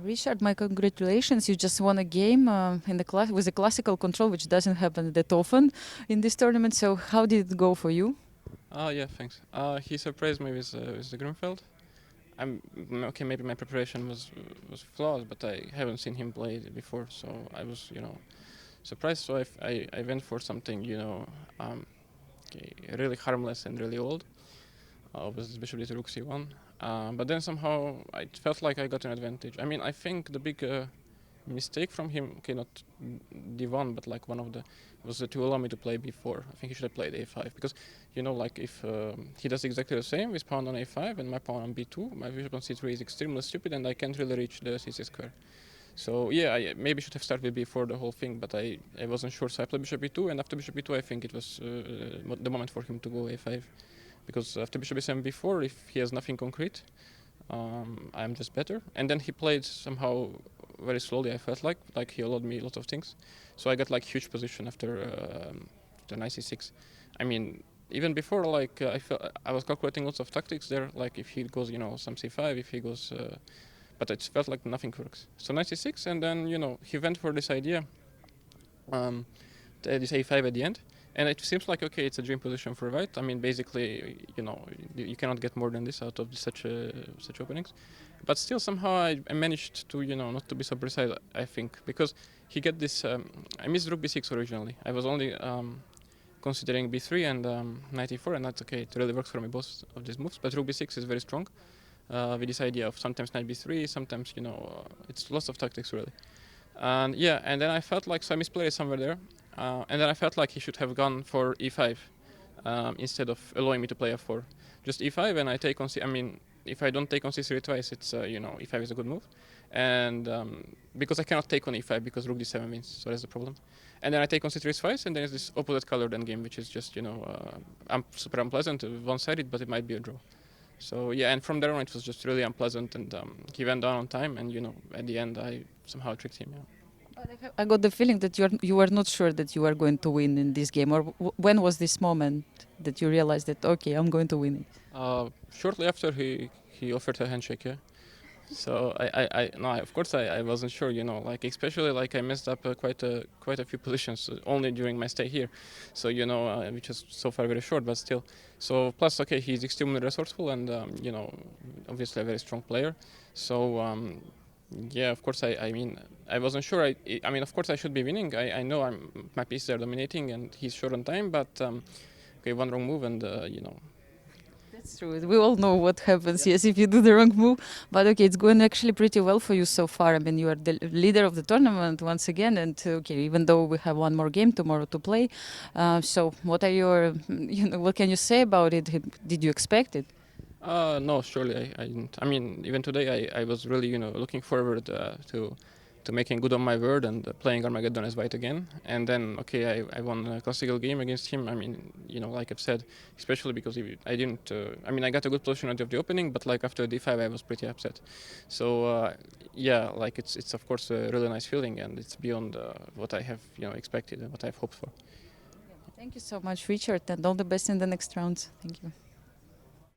Richard, my congratulations. You just won a game in the class with a classical control, which doesn't happen that often in this tournament. So how did it go for you? Yeah, thanks. He surprised me with the Grunfeld. Okay. Maybe my preparation was flawed, but I haven't seen him play it before, so I was surprised. So I went for something okay, really harmless and really old. Was Bishop D to Rook C1. But then somehow I felt like I got an advantage. I mean, I think the big mistake from him, okay, not D1, but like one of the, was to allow me to play B4. I think he should have played A5 because, like if he does exactly the same with pawn on A5 and my pawn on B2, my bishop on C3 is extremely stupid and I can't really reach the C6 square. So yeah, I maybe should have started with B4 the whole thing, but I wasn't sure, so I played bishop B2, and after bishop B2 I think it was the moment for him to go A5. Because after bishop b7 b4, if he has nothing concrete, I'm just better. And then he played somehow very slowly. I felt like he allowed me a lot of things, so I got like huge position after the knight c6. I mean, even before, like I was calculating lots of tactics there. Like if he goes, some c5, if he goes, but it felt like nothing works. So knight c6, and then he went for this idea, this a5 at the end. And it seems like, okay, it's a dream position for white. I mean, basically, you cannot get more than this out of such openings. But still, somehow I managed to, not to be so precise, I think. Because he get this, I missed rook b6 originally. I was only considering b3 and knight e4, and that's okay. It really works for me, both of these moves. But rook b6 is very strong with this idea of sometimes knight b3, sometimes, it's lots of tactics, really. And yeah, and then I felt like, so I misplayed somewhere there. And then I felt like he should have gone for e5 instead of allowing me to play f4. Just e5, and I take on I mean, if I don't take on c3 twice, it's e5 is a good move. And because I cannot take on e5 because rook d7 wins, so that's the problem. And then I take on c3 twice, and then there's this opposite colored endgame, which is just super unpleasant, one-sided, but it might be a draw. So yeah, and from there on it was just really unpleasant, and he went down on time, and at the end I somehow tricked him. Yeah. But I got the feeling that you were not sure that you were going to win in this game. Or when was this moment that you realized that, okay, I'm going to win it? Shortly after he offered a handshake, yeah. So of course I wasn't sure, like especially like I messed up quite a few positions only during my stay here. So which is so far very short, but still. So plus, okay, he's extremely resourceful and obviously a very strong player. So yeah, of course I mean I wasn't sure. I mean, of course I should be winning. I know my pieces are dominating and he's short on time, but okay, one wrong move and That's true. We all know what happens, yes, if you do the wrong move. But okay, it's going actually pretty well for you so far. I mean, you are the leader of the tournament once again. And okay, even though we have one more game tomorrow to play. So what are your, what can you say about it? Did you expect it? No, surely I didn't. I mean, even today I was really looking forward to making good on my word and playing Armageddon as white again. And then okay, I won a classical game against him. I mean, like I've said, especially because I didn't. I mean, I got a good position of the opening, but like after d5, I was pretty upset. So yeah, like it's of course a really nice feeling, and it's beyond what I have expected and what I've hoped for. Thank you so much, Richard, and all the best in the next rounds. Thank you.